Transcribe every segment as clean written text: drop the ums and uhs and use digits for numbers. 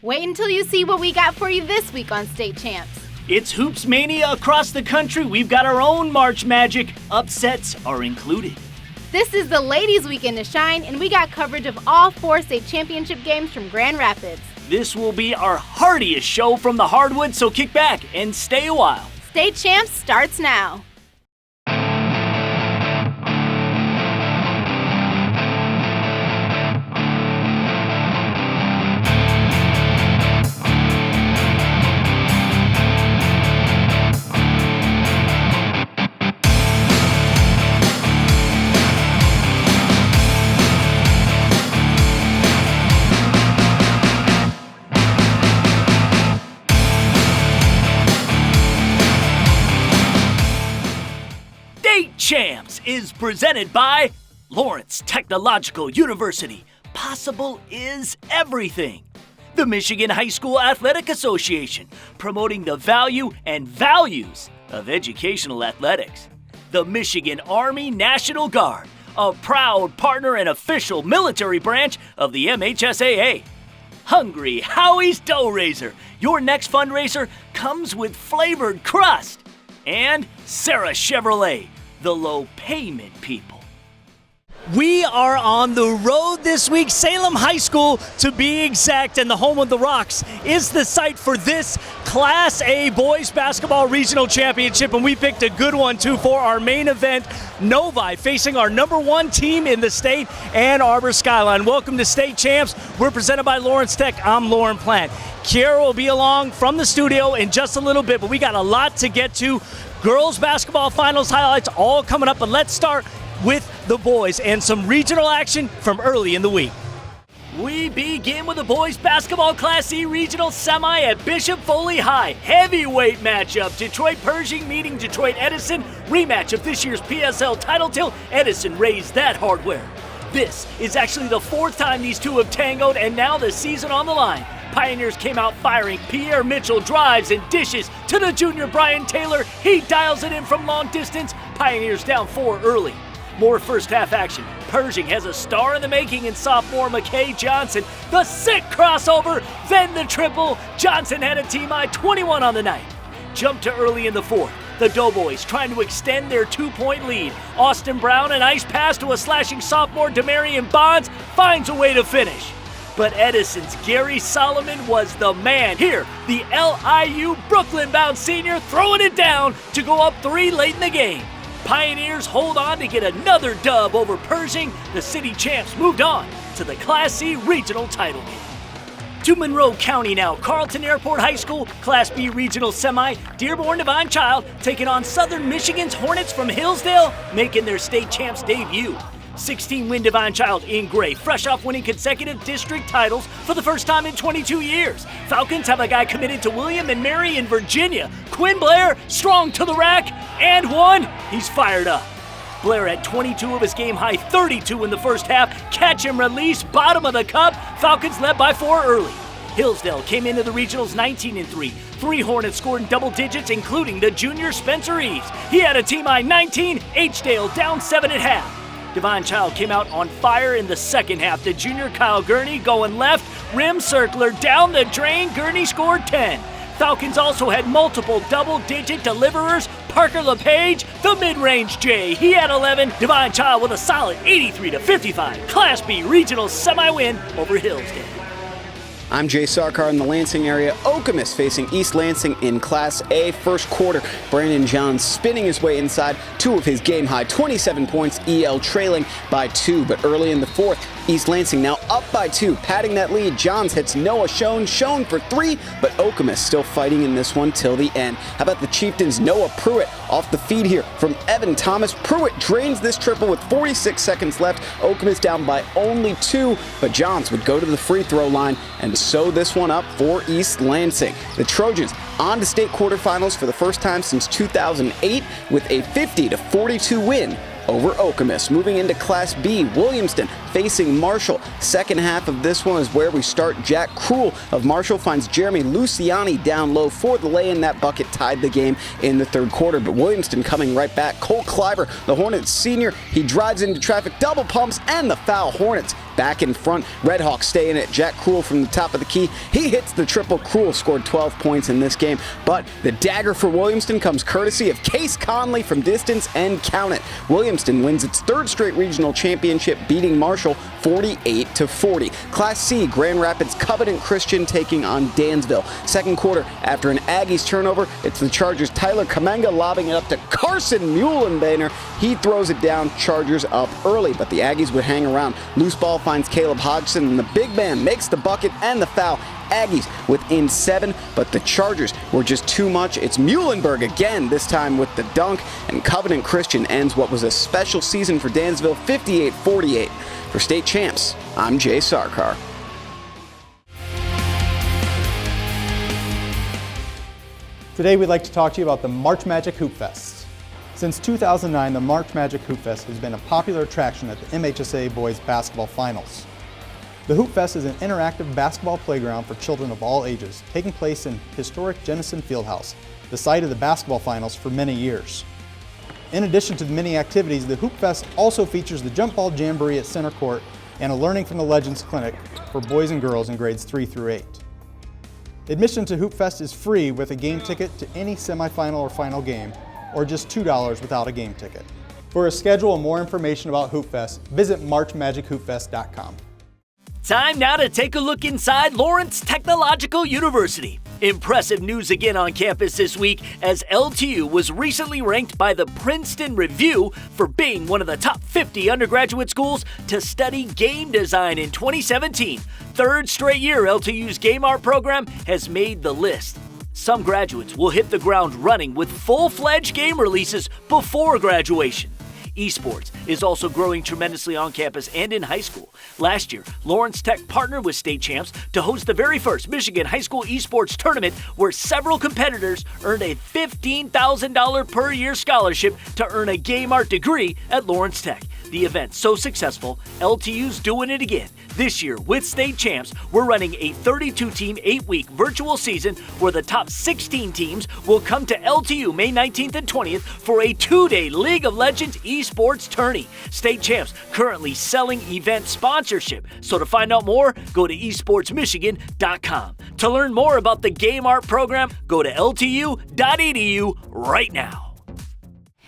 Wait until you see what we got for you this week on State Champs. It's Hoops Mania across the country. We've got our own March Magic. Upsets are included. This is the ladies' weekend to shine, and we got coverage of all 4 state championship games from Grand Rapids. This will be our heartiest show from the hardwood, so kick back and stay a while. State Champs starts now. State Champs is presented by Lawrence Technological University. Possible is everything. The Michigan High School Athletic Association, promoting the value and values of educational athletics. The Michigan Army National Guard, a proud partner and official military branch of the MHSAA. Hungry Howie's Dough Raiser, your next fundraiser comes with flavored crust. And Sarah Chevrolet, the low payment people. We are on the road this week. Salem High School, to be exact, and the home of the Rocks is the site for this Class A Boys Basketball Regional Championship, and we picked a good one, too, for our main event. Novi facing our number 1 team in the state, Ann Arbor Skyline. Welcome to State Champs. We're presented by Lawrence Tech. I'm Lauren Plant. Kiera will be along from the studio in just a little bit, but we got a lot to get to. Girls basketball finals highlights all coming up, but let's start with the boys and some regional action from early in the week. We begin with the boys basketball Class C regional semi at Bishop Foley High. Heavyweight matchup. Detroit Pershing meeting Detroit Edison. Rematch of this year's PSL title till Edison raised that hardware. This is actually the 4th time these two have tangoed, and now the season on the line. Pioneers came out firing. Pierre Mitchell drives and dishes to the junior Brian Taylor. He dials it in from long distance. Pioneers down 4 early. More first half action. Pershing has a star in the making in sophomore McKay Johnson. The sick crossover, then the triple. Johnson had a team high 21 on the night. Jump to early in the 4th. The Doughboys trying to extend their 2-point lead. Austin Brown, an ice pass to a slashing sophomore Demarion Bonds, finds a way to finish. But Edison's Gary Solomon was the man. Here, the LIU Brooklyn-bound senior throwing it down to go up 3 late in the game. Pioneers hold on to get another dub over Pershing. The city champs moved on to the Class C regional title game. To Monroe County now. Carleton Airport High School, Class B regional semi. Dearborn Divine Child taking on Southern Michigan's Hornets from Hillsdale, making their state champs debut. 16-win Divine Child in gray, fresh off winning consecutive district titles for the first time in 22 years. Falcons have a guy committed to William and Mary in Virginia. Quinn Blair, strong to the rack, and one. He's fired up. Blair had 22 of his game-high 32 in the first half. Catch and release, bottom of the cup. Falcons led by 4 early. Hillsdale came into the regionals 19-3. 3 Hornets scored in double digits, including the junior Spencer Eves. He had a team-high 19. H-Dale down 7 at half. Divine Child came out on fire in the second half. The junior Kyle Gurney going left, rim circler down the drain. Gurney scored 10. Falcons also had multiple double-digit deliverers. Parker LePage, the mid-range J, he had 11. Divine Child with a solid 83-55. Class B regional semi-win over Hillsdale. I'm Jay Sarkar in the Lansing area. Okemos facing East Lansing in Class A. First quarter, Brandon Johns spinning his way inside. 2 of his game-high 27 points. EL trailing by 2, but early in the 4th, East Lansing now up by 2, padding that lead. Johns hits Noah Schoen for 3, but Okemos still fighting in this one till the end. How about the Chieftains' Noah Pruitt off the feed here from Evan Thomas. Pruitt drains this triple with 46 seconds left. Okemos down by only 2, but Johns would go to the free throw line and sew this one up for East Lansing. The Trojans on to state quarterfinals for the first time since 2008 with a 50-42 win over Okemos. Moving into Class B, Williamston facing Marshall. Second half of this one is where we start. Jack Cruel of Marshall finds Jeremy Luciani down low for the lay-in. That bucket tied the game in the third quarter, but Williamston coming right back. Cole Cliver, the Hornets senior, he drives into traffic, double pumps, and the foul. Hornets back in front. Redhawks stay in it. Jack Krul from the top of the key. He hits the triple. Krul scored 12 points in this game, but the dagger for Williamston comes courtesy of Case Conley from distance, and count it. Williamston wins its third straight regional championship, beating Marshall 48-40. Class C, Grand Rapids Covenant Christian taking on Dansville. Second quarter, after an Aggies turnover, it's the Chargers' Tyler Kamenga lobbing it up to Carson Muhlenbeiner. He throws it down. Chargers up early, but the Aggies would hang around. Loose ball finds Caleb Hodgson, and the big man makes the bucket and the foul. Aggies within 7, but the Chargers were just too much. It's Muhlenberg again, this time with the dunk, and Covenant Christian ends what was a special season for Dansville 58-48. For state champs, I'm Jay Sarkar. Today we'd like to talk to you about the March Magic Hoop Fest. Since 2009, the March Magic Hoop Fest has been a popular attraction at the MHSA Boys Basketball Finals. The Hoop Fest is an interactive basketball playground for children of all ages, taking place in historic Jennison Fieldhouse, the site of the basketball finals for many years. In addition to the many activities, the Hoop Fest also features the Jump Ball Jamboree at Center Court and a Learning from the Legends clinic for boys and girls in grades 3 through 8. Admission to Hoop Fest is free with a game ticket to any semifinal or final game, or just $2 without a game ticket. For a schedule and more information about Hoop Fest, visit marchmagichoopfest.com. Time now to take a look inside Lawrence Technological University. Impressive news again on campus this week, as LTU was recently ranked by the Princeton Review for being one of the top 50 undergraduate schools to study game design in 2017. Third straight year, LTU's game art program has made the list. Some graduates will hit the ground running with full-fledged game releases before graduation. Esports is also growing tremendously on campus and in high school. Last year, Lawrence Tech partnered with state champs to host the very first Michigan High School Esports Tournament, where several competitors earned a $15,000 per year scholarship to earn a game art degree at Lawrence Tech. The event so successful, LTU's doing it again. This year, with state champs, we're running a 32-team, 8-week virtual season where the top 16 teams will come to LTU May 19th and 20th for a 2-day League of Legends esports tourney. State champs currently selling event sponsorship. So to find out more, go to esportsmichigan.com. To learn more about the game art program, go to ltu.edu right now.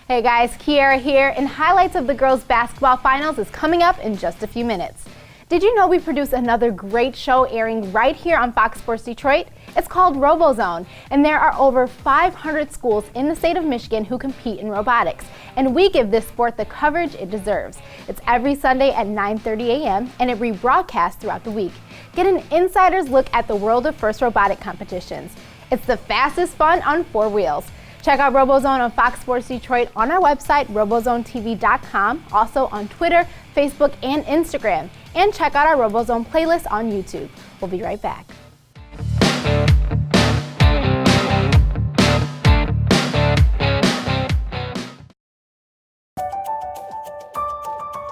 Hey guys, Kiara here, and highlights of the girls' basketball finals is coming up in just a few minutes. Did you know we produce another great show airing right here on Fox Sports Detroit? It's called RoboZone, and there are over 500 schools in the state of Michigan who compete in robotics, and we give this sport the coverage it deserves. It's every Sunday at 9:30 a.m., and it rebroadcasts throughout the week. Get an insider's look at the world of first robotic competitions. It's the fastest fun on 4 wheels. Check out RoboZone on Fox Sports Detroit on our website, robozonetv.com, also on Twitter, Facebook, and Instagram. And check out our RoboZone playlist on YouTube. We'll be right back.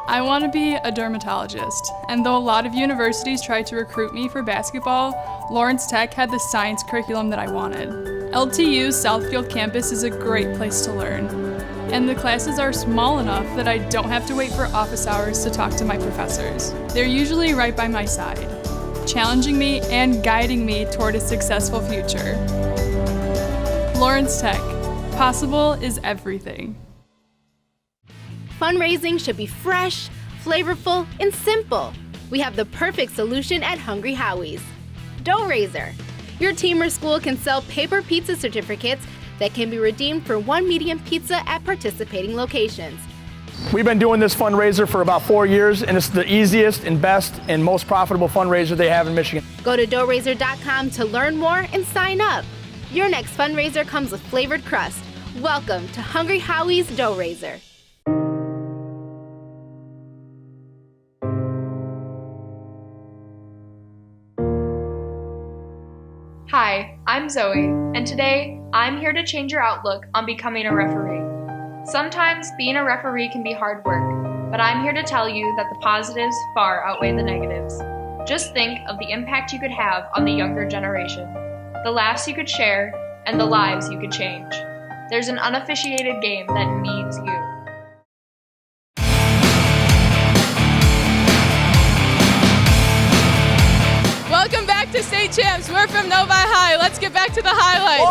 I want to be a dermatologist, and though a lot of universities tried to recruit me for basketball, Lawrence Tech had the science curriculum that I wanted. LTU's Southfield campus is a great place to learn, and the classes are small enough that I don't have to wait for office hours to talk to my professors. They're usually right by my side, challenging me and guiding me toward a successful future. Lawrence Tech, possible is everything. Fundraising should be fresh, flavorful, and simple. We have the perfect solution at Hungry Howie's. Dough Raiser. Your team or school can sell paper pizza certificates that can be redeemed for 1 medium pizza at participating locations. We've been doing this fundraiser for about 4 years, and it's the easiest and best and most profitable fundraiser they have in Michigan. Go to doughraiser.com to learn more and sign up. Your next fundraiser comes with flavored crust. Welcome to Hungry Howie's Dough Raiser. Hi, I'm Zoe, and today I'm here to change your outlook on becoming a referee. Sometimes being a referee can be hard work, but I'm here to tell you that the positives far outweigh the negatives. Just think of the impact you could have on the younger generation, the laughs you could share, and the lives you could change. There's an unofficiated game that needs you. your state champs. We're from Novi High. Let's get back to the highlights.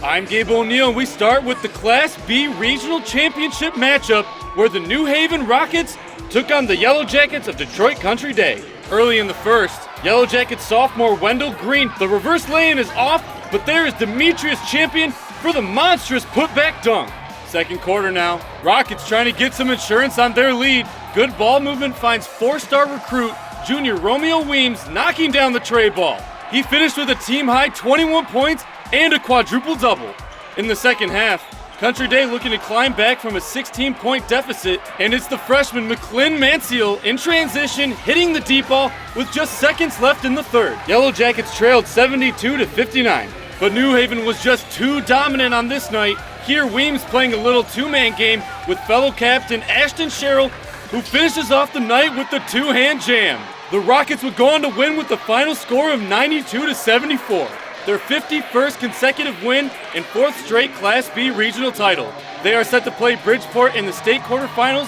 I'm Gabe O'Neill, and we start with the Class B Regional Championship matchup where the New Haven Rockets took on the Yellow Jackets of Detroit Country Day. Early in the first, Yellow Jackets sophomore Wendell Green, the reverse lay-in is off, but there is Demetrius Champion for the monstrous putback dunk. Second quarter now, Rockets trying to get some insurance on their lead. Good ball movement finds four-star recruit junior Romeo Weems knocking down the tray ball. He finished with a team-high 21 points and a quadruple-double. In the second half, Country Day looking to climb back from a 16-point deficit, and it's the freshman McClin Manciel in transition hitting the deep ball with just seconds left in the third. Yellow Jackets trailed 72-59, but New Haven was just too dominant on this night. Here Weems playing a little two-man game with fellow captain Ashton Sherrill, who finishes off the night with the two-hand jam. The Rockets would go on to win with the final score of 92-74. Their 51st consecutive win and fourth straight Class B regional title. They are set to play Bridgeport in the state quarterfinals.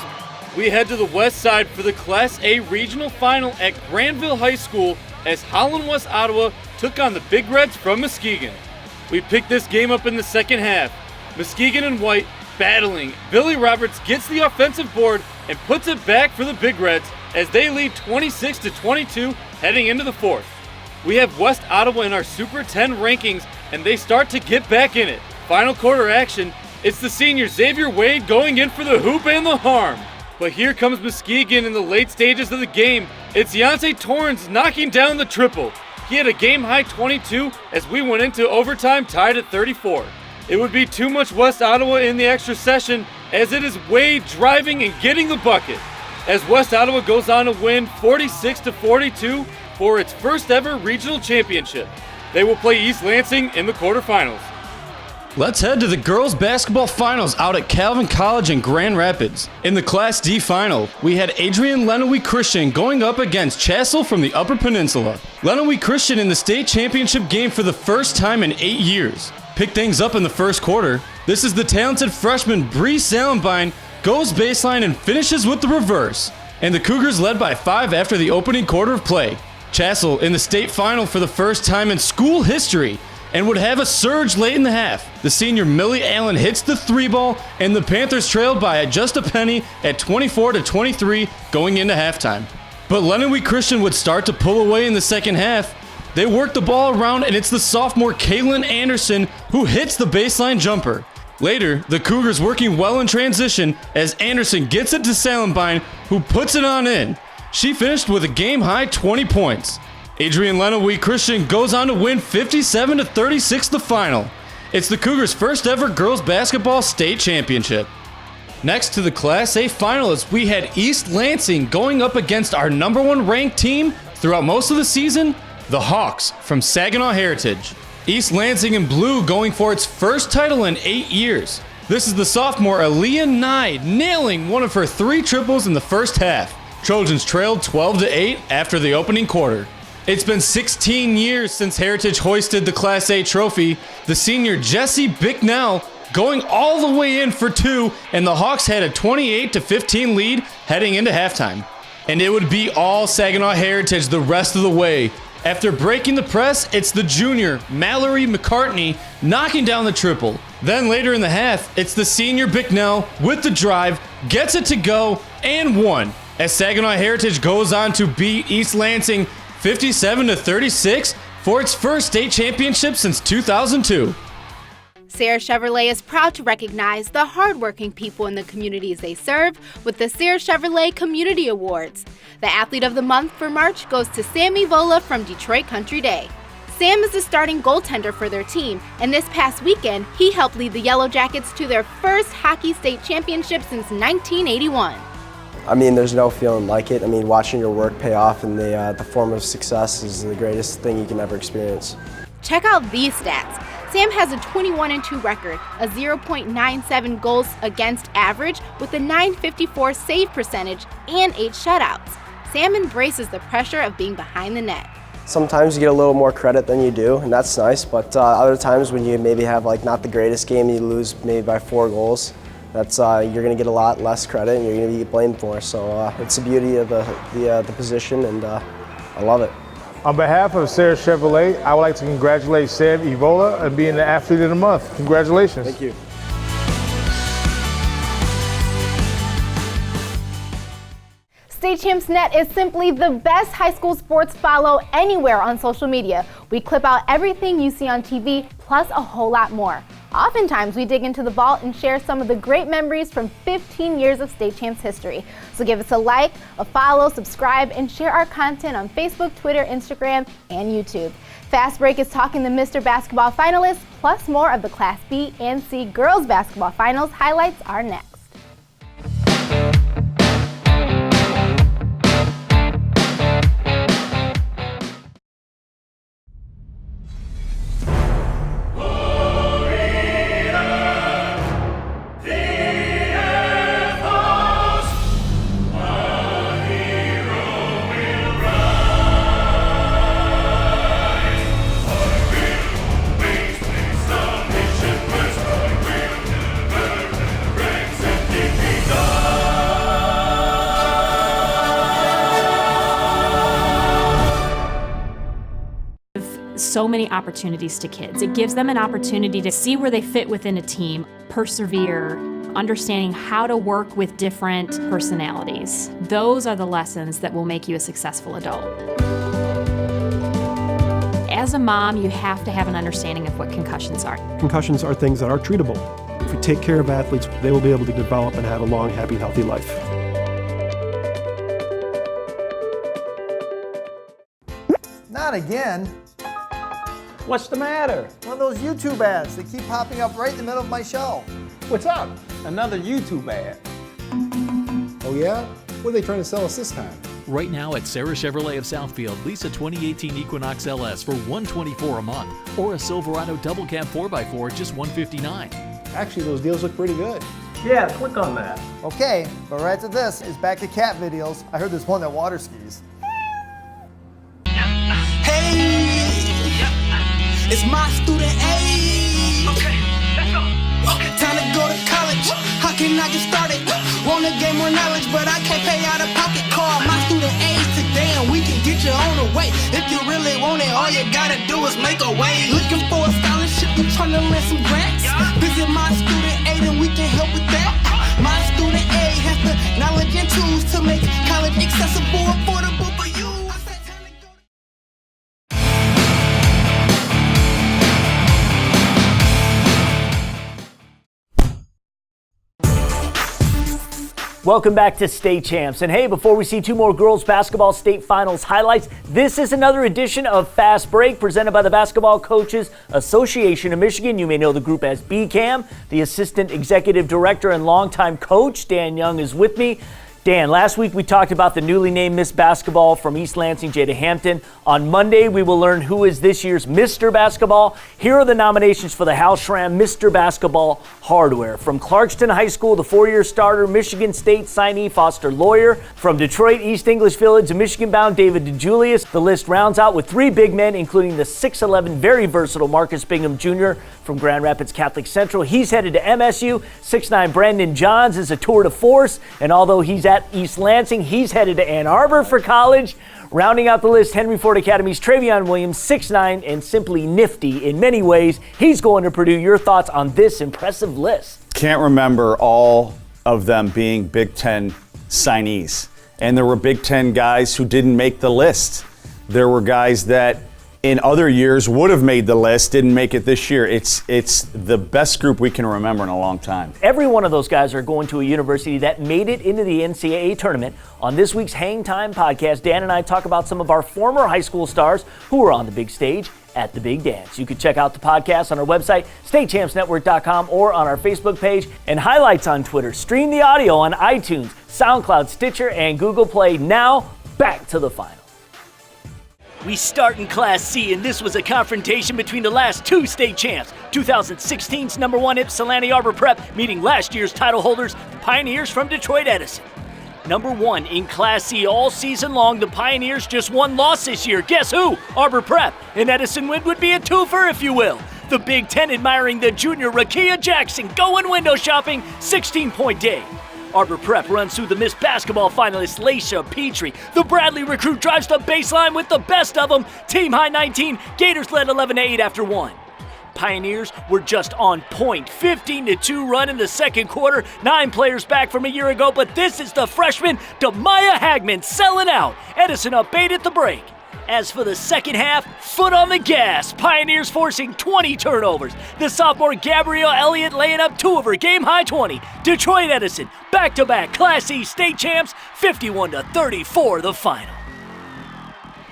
We head to the west side for the Class A regional final at Granville High School as Holland West Ottawa took on the Big Reds from Muskegon. We picked this game up in the second half. Muskegon and White battling. Billy Roberts gets the offensive board and puts it back for the Big Reds as they lead 26-22 heading into the fourth. We have West Ottawa in our Super 10 rankings, and they start to get back in it. Final quarter action, it's the senior Xavier Wade going in for the hoop and the harm. But here comes Muskegon in the late stages of the game. It's Yancey Torrens knocking down the triple. He had a game-high 22 as we went into overtime tied at 34. It would be too much West Ottawa in the extra session as it is Wade driving and getting the bucket. As West Ottawa goes on to win 46-42, for its first ever regional championship. They will play East Lansing in the quarterfinals. Let's head to the girls basketball finals out at Calvin College in Grand Rapids. In the Class D final, we had Adrian Lenawee Christian going up against Chassell from the Upper Peninsula. Lenawee Christian in the state championship game for the first time in 8 years. Pick things up in the first quarter. This is the talented freshman Bree Salenbine goes baseline and finishes with the reverse. And the Cougars led by 5 after the opening quarter of play. Chassell in the state final for the first time in school history and would have a surge late in the half. The senior Millie Allen hits the three ball and the Panthers trailed by just a penny at 24-23 going into halftime. But Lenawee Christian would start to pull away in the second half. They work the ball around and it's the sophomore Kaylin Anderson who hits the baseline jumper. Later, the Cougars working well in transition as Anderson gets it to Salenbine who puts it on in. She finished with a game-high 20 points. Adrian Lenawee Christian goes on to win 57-36 the final. It's the Cougars' first ever girls basketball state championship. Next to the Class A finalists, we had East Lansing going up against our number 1 ranked team throughout most of the season, the Hawks from Saginaw Heritage. East Lansing in blue going for its first title in 8 years. This is the sophomore Aaliyah Nye nailing one of her 3 triples in the first half. Trojans trailed 12-8 after the opening quarter. It's been 16 years since Heritage hoisted the Class A trophy. The senior Jessie Bicknell going all the way in for 2, and the Hawks had a 28-15 lead heading into halftime. And it would be all Saginaw Heritage the rest of the way. After breaking the press, it's the junior Mallory McCartney knocking down the triple. Then later in the half, it's the senior Bicknell with the drive, gets it to go, and 1. As Saginaw Heritage goes on to beat East Lansing 57-36 for its first state championship since 2002. Sayre Chevrolet is proud to recognize the hardworking people in the communities they serve with the Sayre Chevrolet Community Awards. The Athlete of the Month for March goes to Sammy Vola from Detroit Country Day. Sam is the starting goaltender for their team, and this past weekend, he helped lead the Yellow Jackets to their first hockey state championship since 1981. I mean, there's no feeling like it. I mean, watching your work pay off in the form of success is the greatest thing you can ever experience. Check out these stats. Sam has a 21-2 record, a 0.97 goals against average with a .954 save percentage, and 8 shutouts. Sam embraces the pressure of being behind the net. Sometimes you get a little more credit than you do, and that's nice, but other times when you maybe have not the greatest game, you lose maybe by 4 goals. That's you're going to get a lot less credit and you're going to be blamed for. So it's the beauty of the position, and I love it. On behalf of Sarah Chevrolet, I would like to congratulate Sam Evola on being the Athlete of the Month. Congratulations. Thank you. State Champs Net is simply the best high school sports follow anywhere on social media. We clip out everything you see on TV, plus a whole lot more. Oftentimes, we dig into the vault and share some of the great memories from 15 years of State Champs history. So give us a like, a follow, subscribe, and share our content on Facebook, Twitter, Instagram, and YouTube. Fast Break is talking the Mr. Basketball finalists, plus more of the Class B and C girls basketball finals. Highlights are next. So many opportunities to kids. It gives them an opportunity to see where they fit within a team, persevere, understanding how to work with different personalities. Those are the lessons that will make you a successful adult. As a mom, you have to have an understanding of what concussions are. Concussions are things that are treatable. If we take care of athletes, they will be able to develop and have a long, happy, healthy life. Not again. What's the matter? One of those YouTube ads. They keep popping up right in the middle of my show. What's up? Another YouTube ad. Oh yeah? What are they trying to sell us this time? Right now at Sarah Chevrolet of Southfield, lease a 2018 Equinox LS for $124 a month, or a Silverado Double Cab 4x4 just $159. Actually, those deals look pretty good. Yeah, click on that. Okay, but right to this is back to cat videos. I heard there's one that water skis. It's my student age. Okay, let's go. Okay. Time to go to college. How can I get started? Wanna gain more knowledge, but I can't pay out of pocket. Call my student aid today and we can get you on the way. If you really want it, all you gotta do is make a way. Looking for a scholarship, you trying to land some grants? Visit my student aid and we can help with that. My student aid has the knowledge and tools to make college accessible, affordable for you. Welcome back to State Champs. And hey, before we see two more girls basketball state finals highlights, this is another edition of Fast Break presented by the Basketball Coaches Association of Michigan. You may know the group as BCAM. The Assistant Executive Director and longtime coach, Dan Young, is with me. Dan, last week we talked about the newly named Miss Basketball from East Lansing, Jada Hampton. On Monday, we will learn who is this year's Mr. Basketball. Here are the nominations for the Hal Schramm Mr. Basketball Hardware. From Clarkston High School, the four-year starter, Michigan State signee Foster Loyer. From Detroit East English Village, Michigan-bound David DeJulius. The list rounds out with three big men, including the 6'11", very versatile Marcus Bingham Jr. from Grand Rapids Catholic Central. He's headed to MSU. 6'9" Brandon Johns is a tour de force, and although he's at East Lansing, he's headed to Ann Arbor for college. Rounding out the list, Henry Ford Academy's Travion Williams, 6'9", and simply nifty in many ways. He's going to Purdue. Your thoughts on this impressive list? Can't remember all of them being Big Ten signees. And there were Big Ten guys who didn't make the list. There were guys that in other years would have made the list, didn't make it this year. It's the best group we can remember in a long time. Every one of those guys are going to a university that made it into the NCAA tournament. On this week's Hang Time podcast, Dan and I talk about some of our former high school stars who are on the big stage at the Big Dance. You can check out the podcast on our website, statechampsnetwork.com, or on our Facebook page, and highlights on Twitter. Stream the audio on iTunes, SoundCloud, Stitcher, and Google Play. Now, back to the final. We start in Class C, and this was a confrontation between the last two state champs. 2016's number one Ypsilanti Arbor Prep meeting last year's title holders, the Pioneers from Detroit Edison. Number one in Class C all season long, the Pioneers just one loss this year. Guess who? Arbor Prep. An Edison win would be a twofer, if you will. The Big Ten admiring the junior Rakia Jackson going window shopping, 16-point day. Arbor Prep runs through the Miss Basketball finalist Laisha Petrie. The Bradley recruit drives the baseline with the best of them. Team high 19, Gators led 11-8 after 1. Pioneers were just on point. 15-2 run in the second quarter. 9 players back from a year ago, but this is the freshman, Demaya Hagman, selling out. Edison up 8 at the break. As for the second half, foot on the gas. Pioneers forcing 20 turnovers. The sophomore Gabrielle Elliott laying up 2 of her game-high 20. Detroit Edison, back-to-back Class E state champs, 51-34 the final.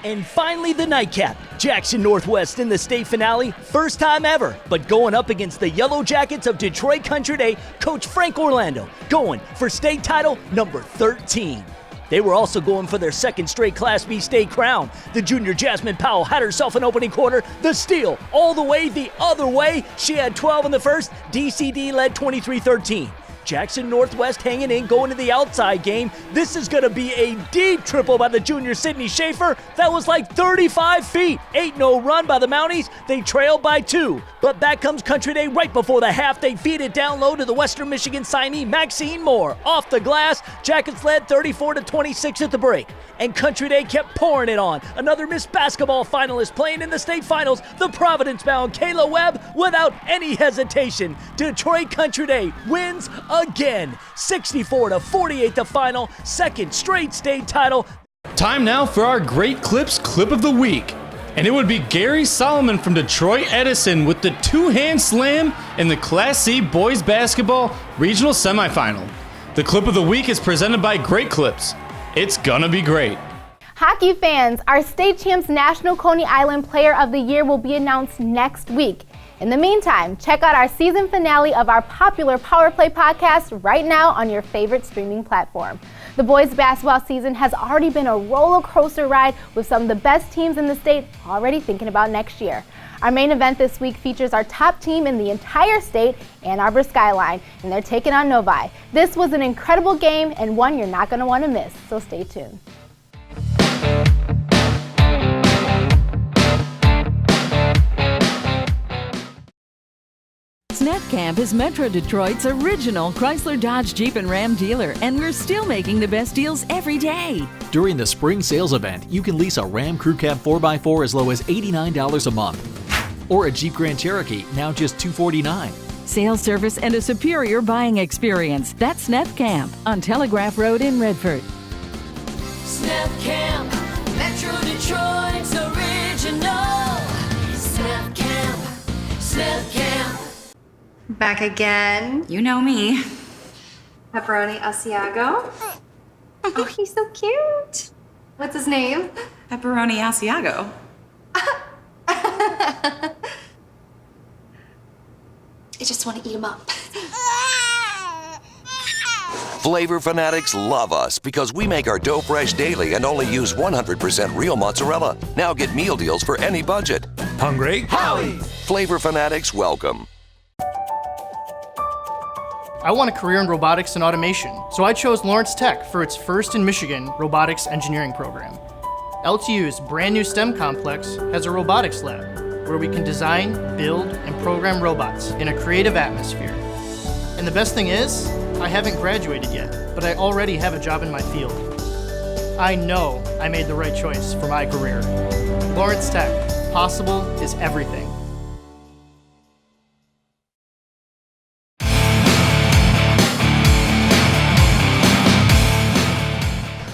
And finally, the nightcap. Jackson Northwest in the state finale, first time ever, but going up against the Yellow Jackets of Detroit Country Day, Coach Frank Orlando, going for state title number 13. They were also going for their second straight Class B state crown. The junior Jasmine Powell had herself an opening quarter. The steal all the way the other way. She had 12 in the first. DCD led 23-13. Jackson Northwest hanging in, going to the outside game. This is going to be a deep triple by the junior Sydney Schaefer. That was like 35 feet. 8-0 run by the Mounties. They trailed by 2. But back comes Country Day right before the half. They feed it down low to the Western Michigan signee, Maxine Moore. Off the glass, Jackets led 34-26 at the break. And Country Day kept pouring it on. Another Miss Basketball finalist playing in the state finals, the Providence-bound Kayla Webb, without any hesitation. Detroit Country Day wins again. 64-48 the final, second straight state title. Time now for our Great Clips Clip of the Week. And it would be Gary Solomon from Detroit Edison with the 2-hand slam in the Class C boys basketball regional semifinal. The clip of the week is presented by Great Clips. It's gonna be great. Hockey fans, our state champs National Coney Island Player of the Year will be announced next week. In the meantime, check out our season finale of our popular Power Play podcast right now on your favorite streaming platform. The boys basketball season has already been a roller coaster ride with some of the best teams in the state already thinking about next year. Our main event this week features our top team in the entire state, Ann Arbor Skyline, and they're taking on Novi. This was an incredible game and one you're not going to want to miss, so stay tuned. Snap Camp is Metro Detroit's original Chrysler, Dodge, Jeep, and Ram dealer, and we're still making the best deals every day. During the spring sales event, you can lease a Ram Crew Cab 4x4 as low as $89 a month, or a Jeep Grand Cherokee, now just $249. Sales service and a superior buying experience. That's Snap Camp on Telegraph Road in Redford. Snap Camp, Metro Detroit's original. Snap Camp, Snap Camp. Back again. You know me. Pepperoni Asiago. Oh, he's so cute. What's his name? Pepperoni Asiago. I just want to eat him up. Flavor fanatics love us because we make our dough fresh daily and only use 100% real mozzarella. Now get meal deals for any budget. Hungry? Howie! Flavor fanatics welcome. I want a career in robotics and automation, so I chose Lawrence Tech for its first in Michigan robotics engineering program. LTU's brand new STEM complex has a robotics lab where we can design, build, and program robots in a creative atmosphere. And the best thing is, I haven't graduated yet, but I already have a job in my field. I know I made the right choice for my career. Lawrence Tech, possible is everything.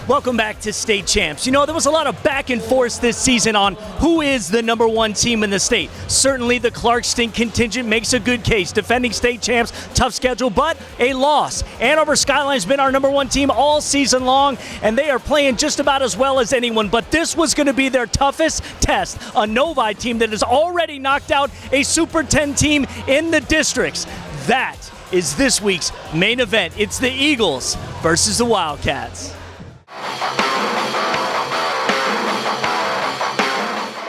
Welcome back to State Champs. You know, there was a lot of back and forth this season on who is the number one team in the state. Certainly the Clarkston contingent makes a good case. Defending state champs, tough schedule, but a loss. Ann Arbor Skyline's been our number one team all season long, and they are playing just about as well as anyone. But this was going to be their toughest test. A Novi team that has already knocked out a Super 10 team in the districts. That is this week's main event. It's the Eagles versus the Wildcats.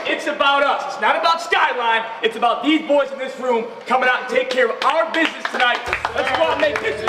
It's about us. It's not about Skyline. It's about these boys in this room coming out and take care of our business tonight. Let's go out and make this.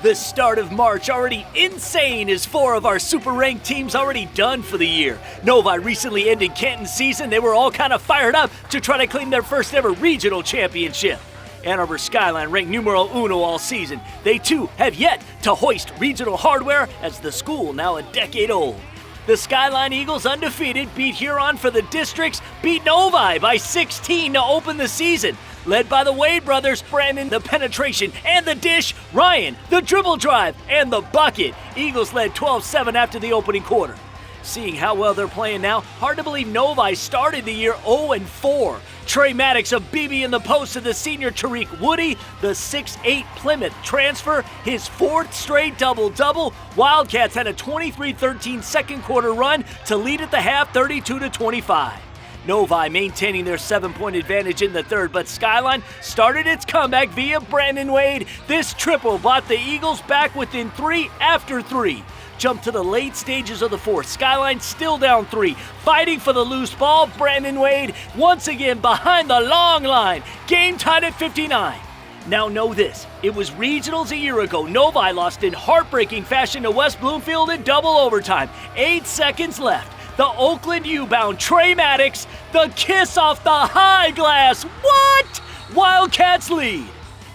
The start of March already insane as 4 of our super ranked teams already done for the year. Novi recently ended Canton's season. They were all kind of fired up to try to claim their first ever regional championship. Ann Arbor Skyline ranked numero uno all season. They too have yet to hoist regional hardware as the school now a decade old. The Skyline Eagles, undefeated, beat Huron for the districts, beat Novi by 16 to open the season. Led by the Wade brothers, Brandon the penetration and the dish, Ryan the dribble drive and the bucket. Eagles led 12-7 after the opening quarter. Seeing how well they're playing now, hard to believe Novi started the year 0-4. Trey Maddox of BB in the post to the senior Tariq Woody, the 6'8 Plymouth transfer, his fourth straight double-double. Wildcats had a 23-13 second quarter run to lead at the half 32-25. Novi maintaining their 7-point advantage in the third, but Skyline started its comeback via Brandon Wade. This triple brought the Eagles back within 3 after 3. Jumped to the late stages of the fourth. Skyline still down 3. Fighting for the loose ball, Brandon Wade once again behind the long line. Game tied at 59. Now know this, it was regionals a year ago. Novi lost in heartbreaking fashion to West Bloomfield in double overtime. 8 seconds left. The Oakland U-bound Trey Maddox, the kiss off the high glass. What? Wildcats lead.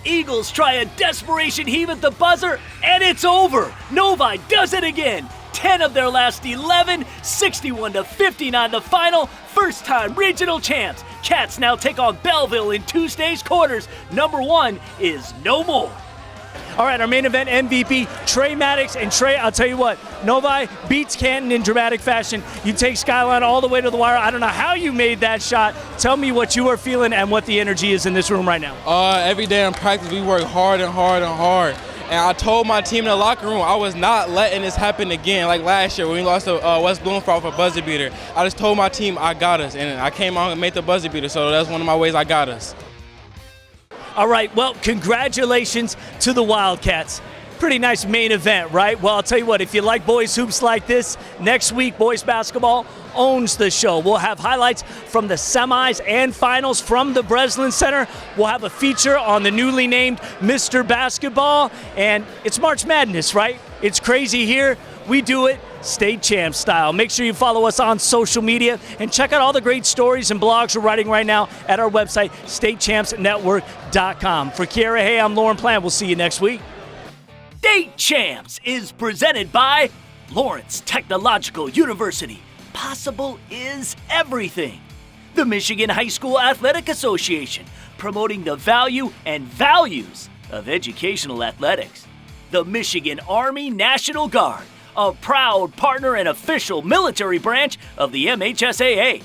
Eagles try a desperation heave at the buzzer, and it's over. Novi does it again. 10 of their last 11, 61-59 the final. First time regional champs. Cats now take on Belleville in Tuesday's quarters. Number 1 is no more. All right, our main event MVP, Trey Maddox. And Trey, I'll tell you what, Novi beats Canton in dramatic fashion. You take Skyline all the way to the wire. I don't know how you made that shot. Tell me what you are feeling and what the energy is in this room right now. Every day in practice, we work hard and hard and hard. And I told my team in the locker room I was not letting this happen again. Like last year when we lost to West Bloomfield for buzzer beater. I just told my team I got us, and I came out and made the buzzer beater. So that's one of my ways I got us. All right, well, congratulations to the Wildcats. Pretty nice main event, right? Well, I'll tell you what, if you like boys hoops like this, next week, boys basketball owns the show. We'll have highlights from the semis and finals from the Breslin Center. We'll have a feature on the newly named Mr. Basketball, and it's March Madness, right? It's crazy here. We do it state champ style. Make sure you follow us on social media and check out all the great stories and blogs we're writing right now at our website, statechampsnetwork.com. For Kiara Hay, I'm Lauren Plant. We'll see you next week. State Champs is presented by Lawrence Technological University. Possible is everything. The Michigan High School Athletic Association, promoting the value and values of educational athletics. The Michigan Army National Guard, a proud partner and official military branch of the MHSAA.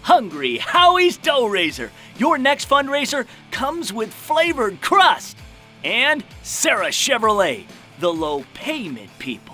Hungry Howie's Dough Raiser. Your next fundraiser comes with flavored crust. And Sarah Chevrolet, the low payment people.